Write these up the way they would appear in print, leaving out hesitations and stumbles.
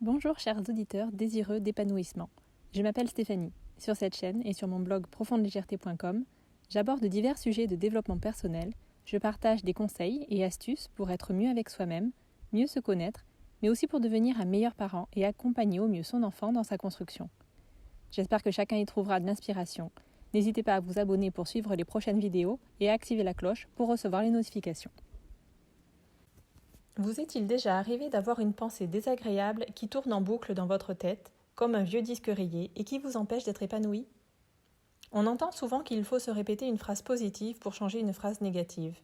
Bonjour chers auditeurs désireux d'épanouissement. Je m'appelle Stéphanie. Sur cette chaîne et sur mon blog profondelégèreté.com, j'aborde divers sujets de développement personnel, je partage des conseils et astuces pour être mieux avec soi-même, mieux se connaître, mais aussi pour devenir un meilleur parent et accompagner au mieux son enfant dans sa construction. J'espère que chacun y trouvera de l'inspiration. N'hésitez pas à vous abonner pour suivre les prochaines vidéos et à activer la cloche pour recevoir les notifications. Vous est-il déjà arrivé d'avoir une pensée désagréable qui tourne en boucle dans votre tête, comme un vieux disque rayé, et qui vous empêche d'être épanoui ? On entend souvent qu'il faut se répéter une phrase positive pour changer une phrase négative.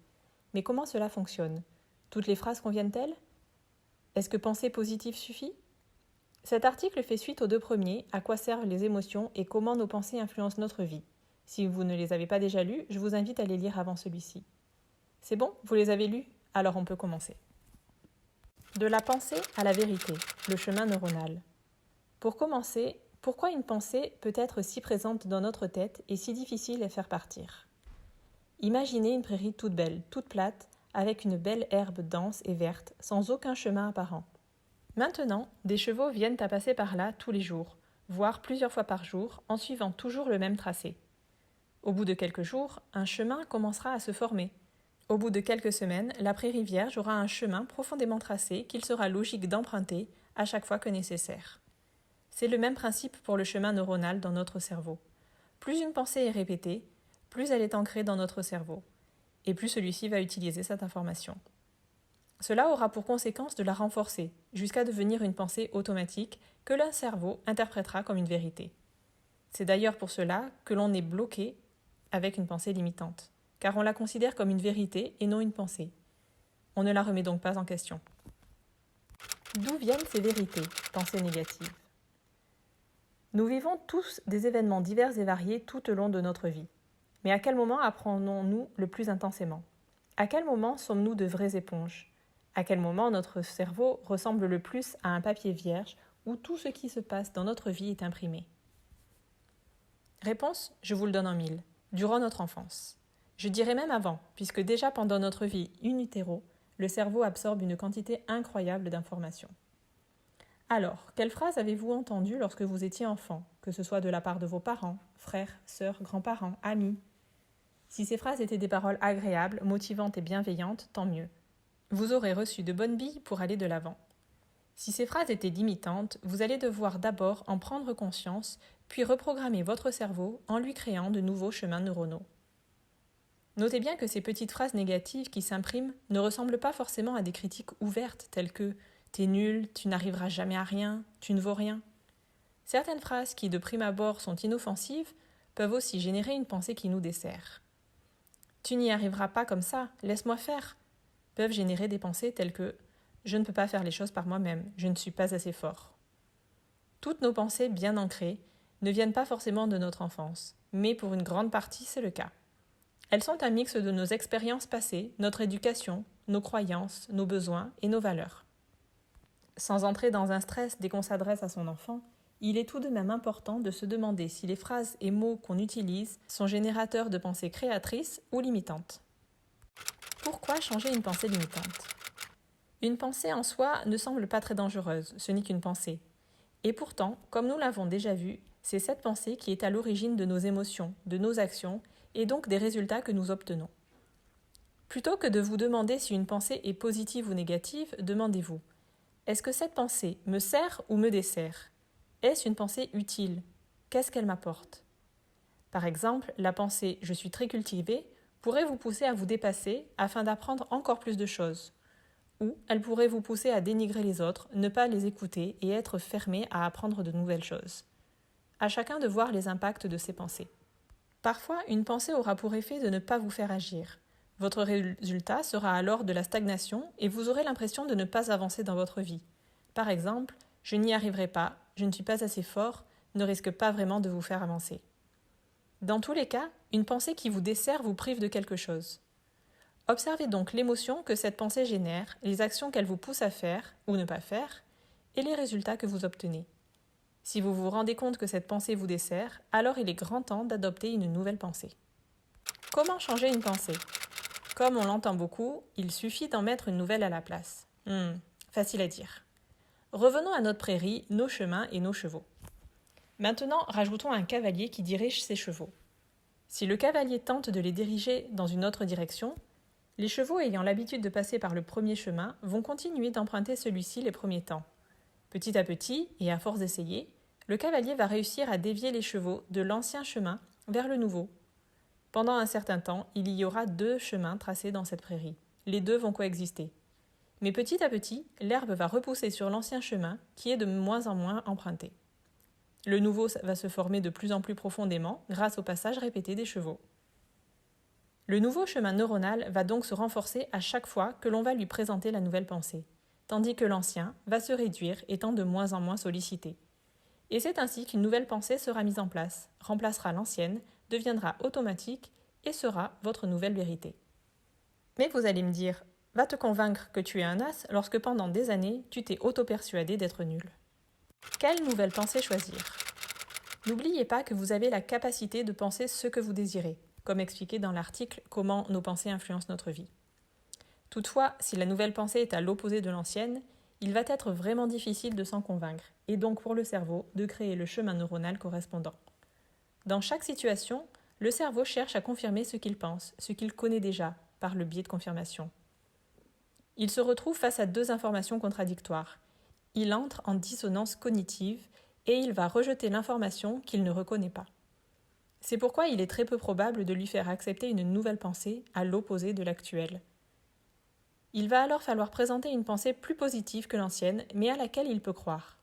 Mais comment cela fonctionne ? Toutes les phrases conviennent-elles ? Est-ce que penser positive suffit ? Cet article fait suite aux deux premiers, à quoi servent les émotions et comment nos pensées influencent notre vie. Si vous ne les avez pas déjà lus, je vous invite à les lire avant celui-ci. C'est bon ? Vous les avez lus ? Alors on peut commencer. De la pensée à la vérité, le chemin neuronal. Pour commencer, pourquoi une pensée peut être si présente dans notre tête et si difficile à faire partir ? Imaginez une prairie toute belle, toute plate, avec une belle herbe dense et verte, sans aucun chemin apparent. Maintenant, des chevaux viennent à passer par là tous les jours, voire plusieurs fois par jour, en suivant toujours le même tracé. Au bout de quelques jours, un chemin commencera à se former. Au bout de quelques semaines, la prairie vierge aura un chemin profondément tracé qu'il sera logique d'emprunter à chaque fois que nécessaire. C'est le même principe pour le chemin neuronal dans notre cerveau. Plus une pensée est répétée, plus elle est ancrée dans notre cerveau, et plus celui-ci va utiliser cette information. Cela aura pour conséquence de la renforcer, jusqu'à devenir une pensée automatique que le cerveau interprétera comme une vérité. C'est d'ailleurs pour cela que l'on est bloqué avec une pensée limitante, car on la considère comme une vérité et non une pensée. On ne la remet donc pas en question. D'où viennent ces vérités, pensées négatives ? Nous vivons tous des événements divers et variés tout au long de notre vie. Mais à quel moment apprenons-nous le plus intensément ? À quel moment sommes-nous de vraies éponges ? À quel moment notre cerveau ressemble le plus à un papier vierge où tout ce qui se passe dans notre vie est imprimé ? Réponse, je vous le donne en mille. Durant notre enfance. Je dirais même avant, puisque déjà pendant notre vie in utero, le cerveau absorbe une quantité incroyable d'informations. Alors, quelle phrase avez-vous entendue lorsque vous étiez enfant, que ce soit de la part de vos parents, frères, sœurs, grands-parents, amis ? Si ces phrases étaient des paroles agréables, motivantes et bienveillantes, tant mieux. Vous aurez reçu de bonnes billes pour aller de l'avant. Si ces phrases étaient limitantes, vous allez devoir d'abord en prendre conscience, puis reprogrammer votre cerveau en lui créant de nouveaux chemins neuronaux. Notez bien que ces petites phrases négatives qui s'impriment ne ressemblent pas forcément à des critiques ouvertes telles que « t'es nul, tu n'arriveras jamais à rien, tu ne vaux rien ». Certaines phrases qui de prime abord sont inoffensives peuvent aussi générer une pensée qui nous dessert. « Tu n'y arriveras pas comme ça, laisse-moi faire » peuvent générer des pensées telles que « je ne peux pas faire les choses par moi-même, je ne suis pas assez fort ». Toutes nos pensées bien ancrées ne viennent pas forcément de notre enfance, mais pour une grande partie c'est le cas. Elles sont un mix de nos expériences passées, notre éducation, nos croyances, nos besoins et nos valeurs. Sans entrer dans un stress dès qu'on s'adresse à son enfant, il est tout de même important de se demander si les phrases et mots qu'on utilise sont générateurs de pensées créatrices ou limitantes. Pourquoi changer une pensée limitante ? Une pensée en soi ne semble pas très dangereuse, ce n'est qu'une pensée. Et pourtant, comme nous l'avons déjà vu, c'est cette pensée qui est à l'origine de nos émotions, de nos actions, et donc des résultats que nous obtenons. Plutôt que de vous demander si une pensée est positive ou négative, demandez-vous « Est-ce que cette pensée me sert ou me dessert ? Est-ce une pensée utile ? Qu'est-ce qu'elle m'apporte ?» Par exemple, la pensée « je suis très cultivé » pourrait vous pousser à vous dépasser afin d'apprendre encore plus de choses. Ou elle pourrait vous pousser à dénigrer les autres, ne pas les écouter et être fermé à apprendre de nouvelles choses. À chacun de voir les impacts de ses pensées. Parfois, une pensée aura pour effet de ne pas vous faire agir. Votre résultat sera alors de la stagnation et vous aurez l'impression de ne pas avancer dans votre vie. Par exemple, « je n'y arriverai pas, je ne suis pas assez fort » ne risque pas vraiment de vous faire avancer. Dans tous les cas, une pensée qui vous dessert vous prive de quelque chose. Observez donc l'émotion que cette pensée génère, les actions qu'elle vous pousse à faire ou ne pas faire, et les résultats que vous obtenez. Si vous vous rendez compte que cette pensée vous dessert, alors il est grand temps d'adopter une nouvelle pensée. Comment changer une pensée ? Comme on l'entend beaucoup, il suffit d'en mettre une nouvelle à la place. Facile à dire. Revenons à notre prairie, nos chemins et nos chevaux. Maintenant, rajoutons un cavalier qui dirige ses chevaux. Si le cavalier tente de les diriger dans une autre direction, les chevaux ayant l'habitude de passer par le premier chemin vont continuer d'emprunter celui-ci les premiers temps. Petit à petit, et à force d'essayer, le cavalier va réussir à dévier les chevaux de l'ancien chemin vers le nouveau. Pendant un certain temps, il y aura 2 chemins tracés dans cette prairie. Les 2 vont coexister. Mais petit à petit, l'herbe va repousser sur l'ancien chemin qui est de moins en moins emprunté. Le nouveau va se former de plus en plus profondément grâce au passage répété des chevaux. Le nouveau chemin neuronal va donc se renforcer à chaque fois que l'on va lui présenter la nouvelle pensée, tandis que l'ancien va se réduire étant de moins en moins sollicité. Et c'est ainsi qu'une nouvelle pensée sera mise en place, remplacera l'ancienne, deviendra automatique et sera votre nouvelle vérité. Mais vous allez me dire, va te convaincre que tu es un as lorsque pendant des années, tu t'es auto-persuadé d'être nul. Quelle nouvelle pensée choisir ? N'oubliez pas que vous avez la capacité de penser ce que vous désirez, comme expliqué dans l'article « Comment nos pensées influencent notre vie ». Toutefois, si la nouvelle pensée est à l'opposé de l'ancienne, il va être vraiment difficile de s'en convaincre, et donc pour le cerveau, de créer le chemin neuronal correspondant. Dans chaque situation, le cerveau cherche à confirmer ce qu'il pense, ce qu'il connaît déjà, par le biais de confirmation. Il se retrouve face à 2 informations contradictoires. Il entre en dissonance cognitive et il va rejeter l'information qu'il ne reconnaît pas. C'est pourquoi il est très peu probable de lui faire accepter une nouvelle pensée à l'opposé de l'actuelle. Il va alors falloir présenter une pensée plus positive que l'ancienne, mais à laquelle il peut croire.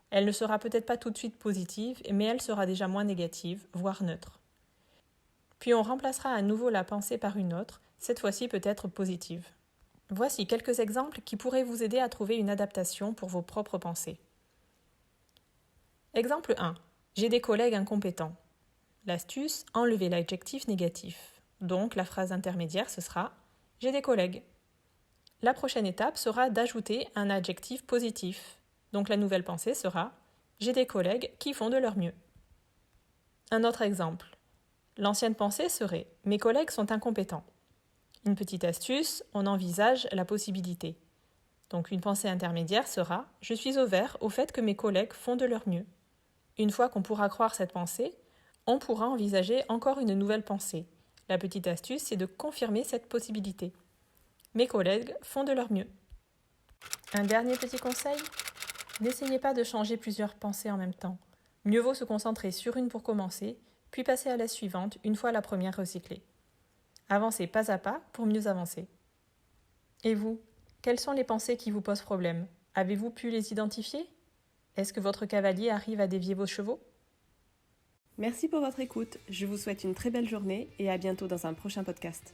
Elle ne sera peut-être pas tout de suite positive, mais elle sera déjà moins négative, voire neutre. Puis on remplacera à nouveau la pensée par une autre, cette fois-ci peut-être positive. Voici quelques exemples qui pourraient vous aider à trouver une adaptation pour vos propres pensées. Exemple 1. J'ai des collègues incompétents. L'astuce, enlevez l'adjectif négatif. Donc la phrase intermédiaire, ce sera « J'ai des collègues ». La prochaine étape sera d'ajouter un adjectif positif. Donc la nouvelle pensée sera « J'ai des collègues qui font de leur mieux ». Un autre exemple. L'ancienne pensée serait « Mes collègues sont incompétents ». Une petite astuce, on envisage la possibilité. Donc une pensée intermédiaire sera « Je suis ouvert au fait que mes collègues font de leur mieux ». Une fois qu'on pourra croire cette pensée, on pourra envisager encore une nouvelle pensée. La petite astuce, c'est de confirmer cette possibilité. Mes collègues font de leur mieux. Un dernier petit conseil, n'essayez pas de changer plusieurs pensées en même temps. Mieux vaut se concentrer sur une pour commencer, puis passer à la suivante une fois la première recyclée. Avancez pas à pas pour mieux avancer. Et vous, quelles sont les pensées qui vous posent problème ? Avez-vous pu les identifier ? Est-ce que votre cavalier arrive à dévier vos chevaux ? Merci pour votre écoute. Je vous souhaite une très belle journée et à bientôt dans un prochain podcast.